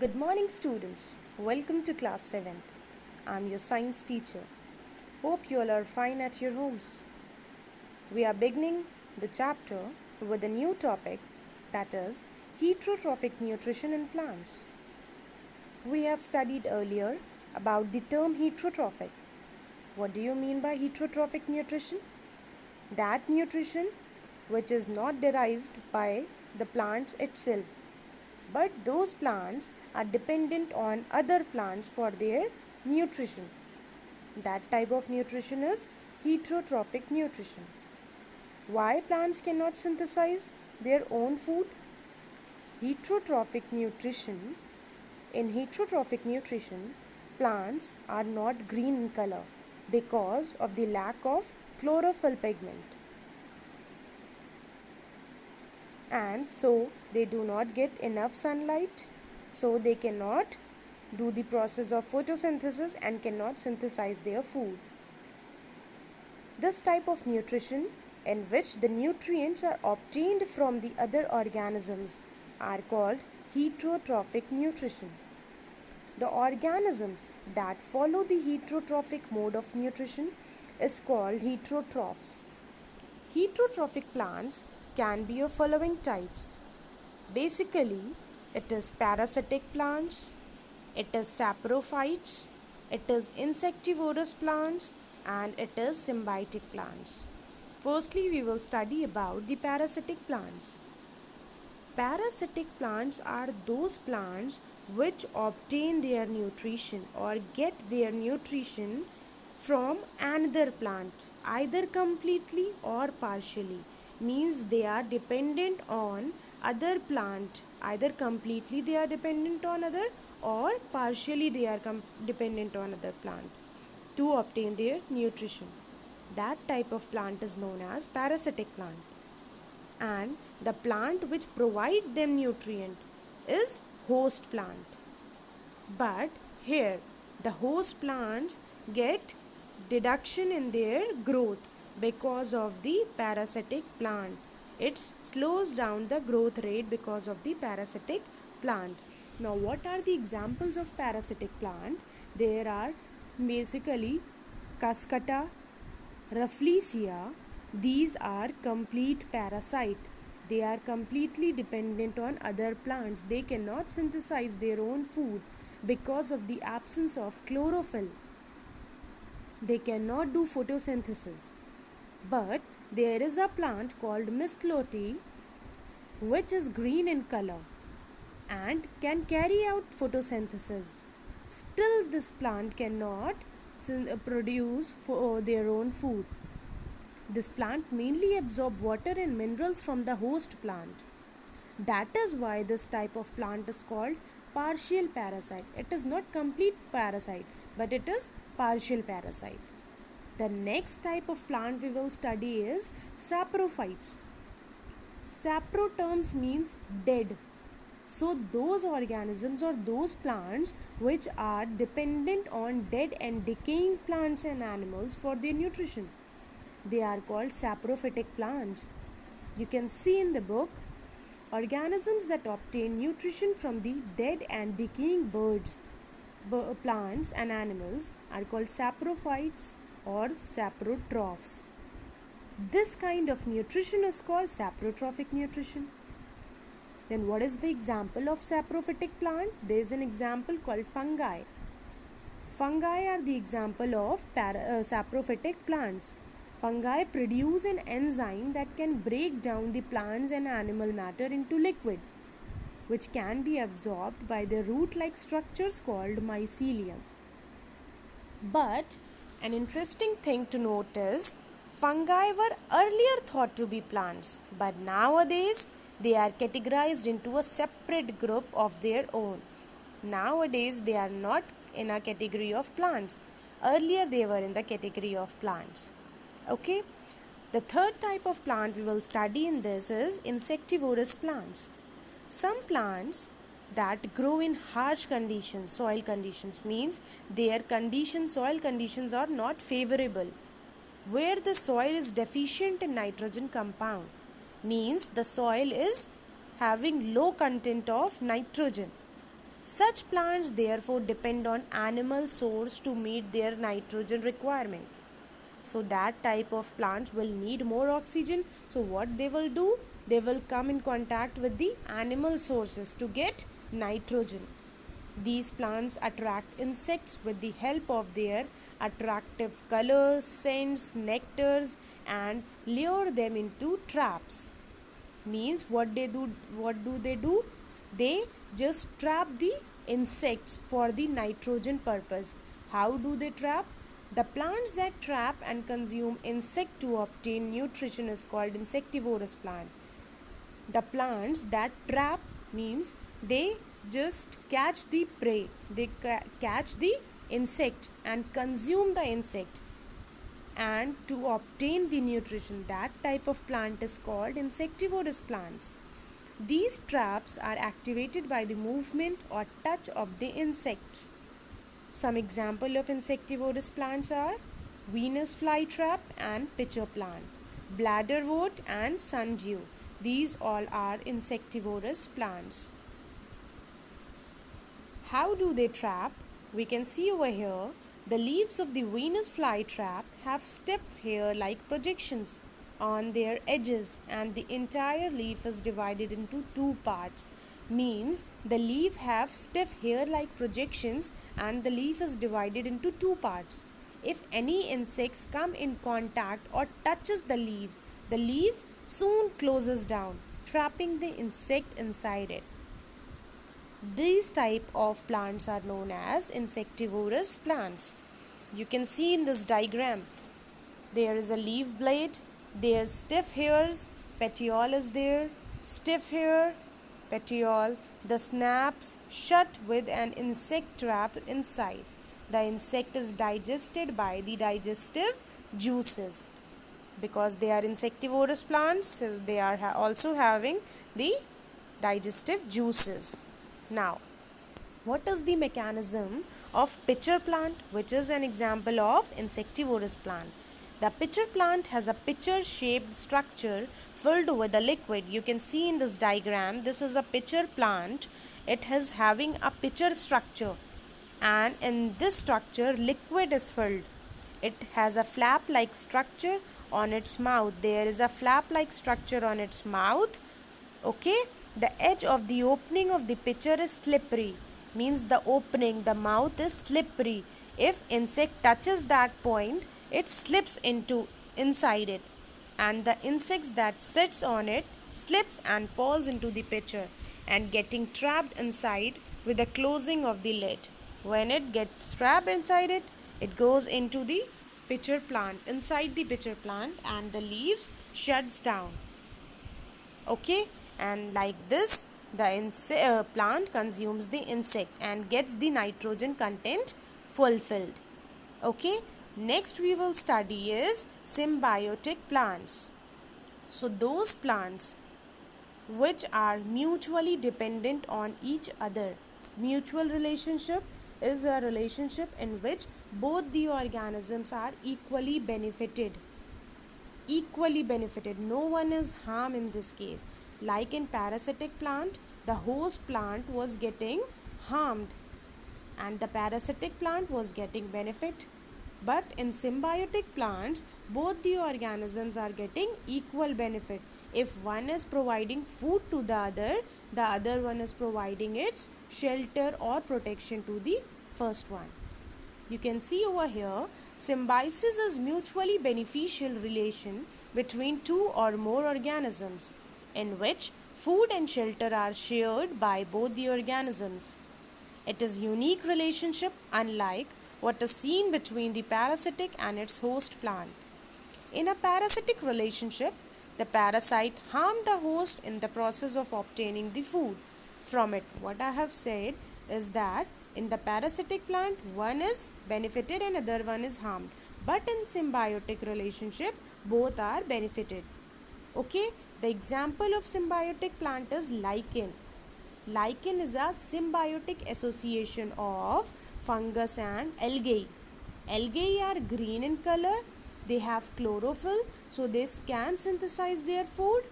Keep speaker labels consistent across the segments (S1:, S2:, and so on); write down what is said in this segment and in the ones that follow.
S1: Good morning, students. Welcome to class 7th. I'm your science teacher. Hope you all are fine at your homes. We are beginning the chapter with a new topic, that is heterotrophic nutrition in plants. We have studied earlier about the term heterotrophic. What do you mean by heterotrophic nutrition? That nutrition which is not derived by the plant itself, but those plants are dependent on other plants for their nutrition. That type of nutrition is heterotrophic nutrition. Why plants cannot synthesize their own food? Heterotrophic nutrition. In heterotrophic nutrition, plants are not green in color because of the lack of chlorophyll pigment. And so they do not get enough sunlight, so they cannot do the process of photosynthesis and cannot synthesize their food. This type of nutrition, in which the nutrients are obtained from the other organisms, are called heterotrophic nutrition. The organisms that follow the heterotrophic mode of nutrition is called heterotrophs. Heterotrophic plants can be of following types. Basically, it is parasitic plants, it is saprophytes, it is insectivorous plants, and it is symbiotic plants. Firstly, we will study about the parasitic plants. Parasitic plants are those plants which obtain their nutrition or get their nutrition from another plant, either completely or partially. Means they are dependent on other plant, either completely they are dependent on other or partially they are dependent on other plant to obtain their nutrition. That type of plant is known as parasitic plant. And the plant which provide them nutrient is host plant. But here the host plants get deduction in their growth because of the parasitic plant. It slows down the growth rate because of the parasitic plant. Now, what are the examples of parasitic plant? There are basically Cascata, Rafflesia. These are complete parasite. They are completely dependent on other plants. They cannot synthesize their own food because of the absence of chlorophyll. They cannot do photosynthesis. But there is a plant called mistletoe which is green in color and can carry out photosynthesis. Still, this plant cannot produce their own food. This plant mainly absorbs water and minerals from the host plant. That is why this type of plant is called partial parasite. It is not complete parasite, but it is partial parasite. The next type of plant we will study is saprophytes. Sapro terms means dead. So those organisms or those plants which are dependent on dead and decaying plants and animals for their nutrition, they are called saprophytic plants. You can see in the book, organisms that obtain nutrition from the dead and decaying birds, plants and animals are called saprophytes or saprotrophs. This kind of nutrition is called saprotrophic nutrition. Then what is the example of saprophytic plant? There is an example called fungi. Fungi are the example of saprophytic plants. Fungi produce an enzyme that can break down the plants and animal matter into liquid, which can be absorbed by the root-like structures called mycelium. But an interesting thing to note is, fungi were earlier thought to be plants, but nowadays they are categorized into a separate group of their own. Nowadays they are not in a category of plants. Earlier they were in the category of plants. Okay. The third type of plant we will study in this is insectivorous plants. Some plants that grow in harsh conditions, soil conditions, means their soil conditions are not favorable. Where the soil is deficient in nitrogen compound, means the soil is having low content of nitrogen. Such plants therefore depend on animal source to meet their nitrogen requirement. So that type of plants will need more oxygen. So what they will do? They will come in contact with the animal sources to get nitrogen. These plants attract insects with the help of their attractive colors, scents, nectars, and lure them into traps. Means what do? They just trap the insects for the nitrogen purpose. How do they trap? The plants that trap and consume insect to obtain nutrition is called insectivorous plant. The plants that trap means they just catch the prey, they catch the insect and consume the insect, and to obtain the nutrition. That type of plant is called insectivorous plants. These traps are activated by the movement or touch of the insects. Some example of insectivorous plants are Venus flytrap and pitcher plant, bladderwort and sundew. These all are insectivorous plants. How do they trap? We can see over here the leaves of the Venus flytrap have stiff hair-like projections on their edges, and the entire leaf is divided into two parts. Means the leaf have stiff hair-like projections and the leaf is divided into two parts. If any insects come in contact or touches the leaf soon closes down, trapping the insect inside it. These type of plants are known as insectivorous plants. You can see in this diagram, there is a leaf blade, there are stiff hairs, petiole is there, stiff hair, petiole, the snaps shut with an insect trap inside. The insect is digested by the digestive juices. Because they are insectivorous plants, so they are also having the digestive juices. Now, what is the mechanism of pitcher plant, which is an example of insectivorous plant? The pitcher plant has a pitcher shaped structure filled with a liquid. You can see in this diagram, this is a pitcher plant. It is having a pitcher structure, and in this structure liquid is filled. It has a flap like structure on its mouth. There is a flap like structure on its mouth. Okay, the edge of the opening of the pitcher is slippery. Means the opening, the mouth is slippery. If insect touches that point, it slips into inside it, and the insects that sits on it slips and falls into the pitcher and getting trapped inside with the closing of the lid. When it gets trapped inside it, it goes into the pitcher plant, inside the pitcher plant, and the leaves shuts down. Okay, and like this the plant consumes the insect and gets the nitrogen content fulfilled. Okay, next we will study is symbiotic plants. So those plants which are mutually dependent on each other. Mutual relationship is a relationship in which both the organisms are equally benefited. No one is harmed in this case. Like in parasitic plant, the host plant was getting harmed and the parasitic plant was getting benefit. But in symbiotic plants, both the organisms are getting equal benefit. If one is providing food to the other one is providing its shelter or protection to the first one. You can see over here, symbiosis is mutually beneficial relation between two or more organisms in which food and shelter are shared by both the organisms. It is unique relationship unlike what is seen between the parasitic and its host plant. In a parasitic relationship, the parasite harms the host in the process of obtaining the food from it. What I have said is that in the parasitic plant, one is benefited and other one is harmed. But in symbiotic relationship, both are benefited. Okay, the example of symbiotic plant is lichen. Lichen is a symbiotic association of fungus and algae. Algae are green in color. They have chlorophyll, so they can synthesize their food.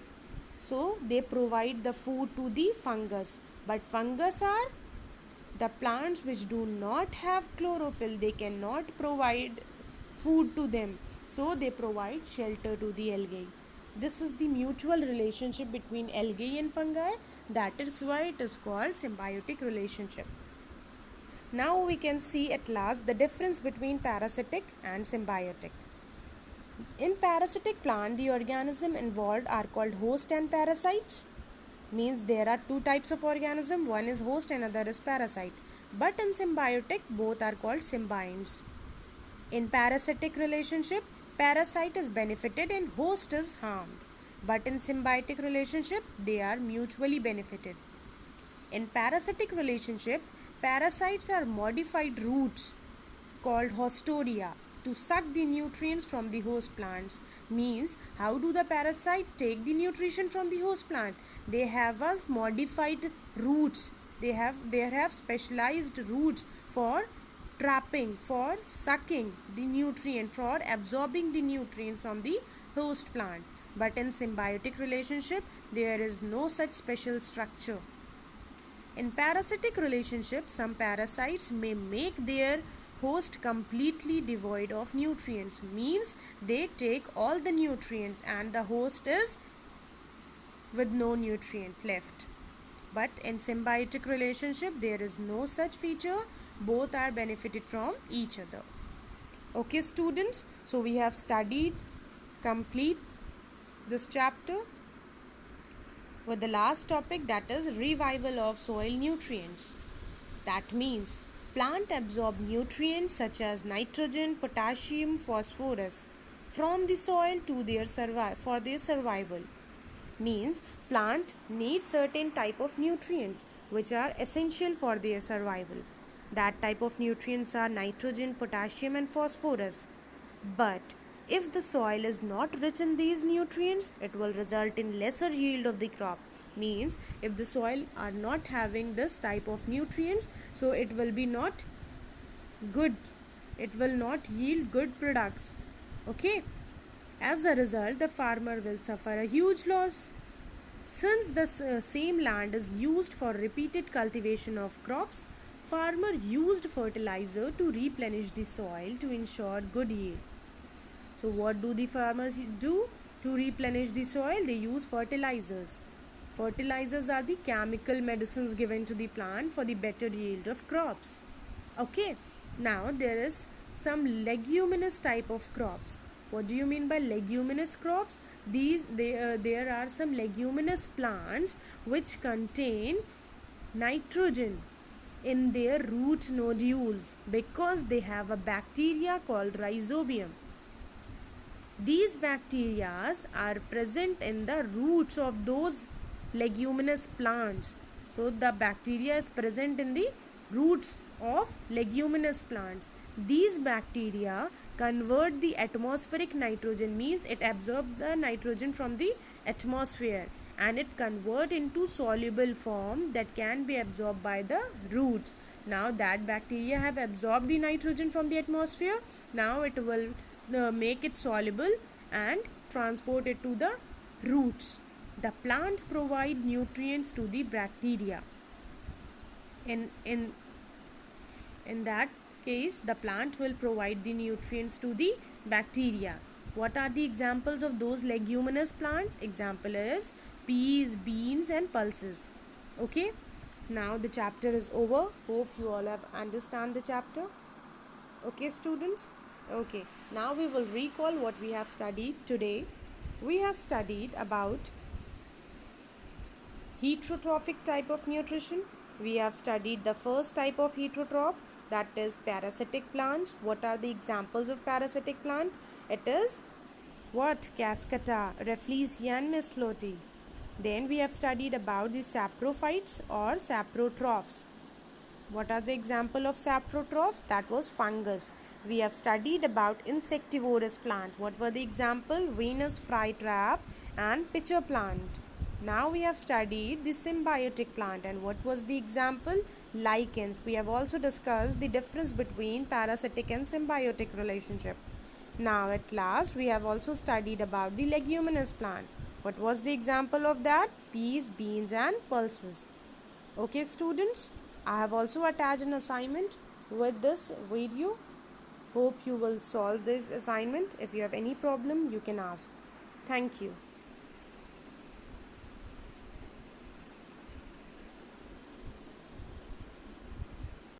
S1: So they provide the food to the fungus. But fungus are The plants which do not have chlorophyll, they cannot provide food to them, so they provide shelter to the algae. This is the mutual relationship between algae and fungi. That is why it is called symbiotic relationship. Now we can see at last the difference between parasitic and symbiotic. In parasitic plant, the organism involved are called host and parasites. Means there are two types of organism, one is host and other is parasite. But in symbiotic, both are called symbionts. In parasitic relationship, parasite is benefited and host is harmed. But in symbiotic relationship, they are mutually benefited. In parasitic relationship, parasites are modified roots called hostoria to suck the nutrients from the host plants. Means how do the parasite take the nutrition from the host plant? They have a modified roots. They have specialized roots for trapping, for sucking the nutrient, for absorbing the nutrient from the host plant. But in symbiotic relationship, there is no such special structure. In parasitic relationship, some parasites may make their host completely devoid of nutrients. Means they take all the nutrients and the host is with no nutrient left. But in symbiotic relationship, there is no such feature. Both are benefited from each other. Okay students, so we have studied complete this chapter with the last topic, that is revival of soil nutrients. That means plant absorb nutrients such as nitrogen, potassium, phosphorus from the soil to for their survival. Means plant needs certain type of nutrients which are essential for their survival. That type of nutrients are nitrogen, potassium and phosphorus. But if the soil is not rich in these nutrients, it will result in lesser yield of the crop. Means if the soil are not having this type of nutrients, so it will be not good. It will not yield good products. Okay. As a result, the farmer will suffer a huge loss. Since the same land is used for repeated cultivation of crops, farmer used fertilizer to replenish the soil to ensure good yield. So what do the farmers do to replenish the soil? They use fertilizers. Fertilizers are the chemical medicines given to the plant for the better yield of crops. Okay, now there is some leguminous type of crops. What do you mean by leguminous crops? There are some leguminous plants which contain nitrogen in their root nodules because they have a bacteria called rhizobium. These bacteria are present in the roots of those leguminous plants. So the bacteria is present in the roots of leguminous plants. These bacteria convert the atmospheric nitrogen, means it absorbs the nitrogen from the atmosphere and it convert into soluble form that can be absorbed by the roots. Now that bacteria have absorbed the nitrogen from the atmosphere, now it will make it soluble and transport it to the roots. The plant provide nutrients to the bacteria. In that case, the plant will provide the nutrients to the bacteria. What are the examples of those leguminous plant? Example is peas, beans and pulses. Okay, now the chapter is over. Hope you all have understand the chapter. Okay students. Okay, now we will recall what we have studied today. We have studied about heterotrophic type of nutrition. We have studied the first type of heterotroph, that is parasitic plants. What are the examples of parasitic plant? It is what? Cascata, Rafflesia and Mistletoe. Then we have studied about the saprophytes or saprotrophs. What are the example of saprotrophs? That was fungus. We have studied about insectivorous plant. What were the example? Venus flytrap and pitcher plant. Now we have studied the symbiotic plant, and what was the example? Lichens. We have also discussed the difference between parasitic and symbiotic relationship. Now at last we have also studied about the leguminous plant. What was the example of that? Peas, beans and pulses. Okay students? I have also attached an assignment with this video. Hope you will solve this assignment. If you have any problem, you can ask. Thank you.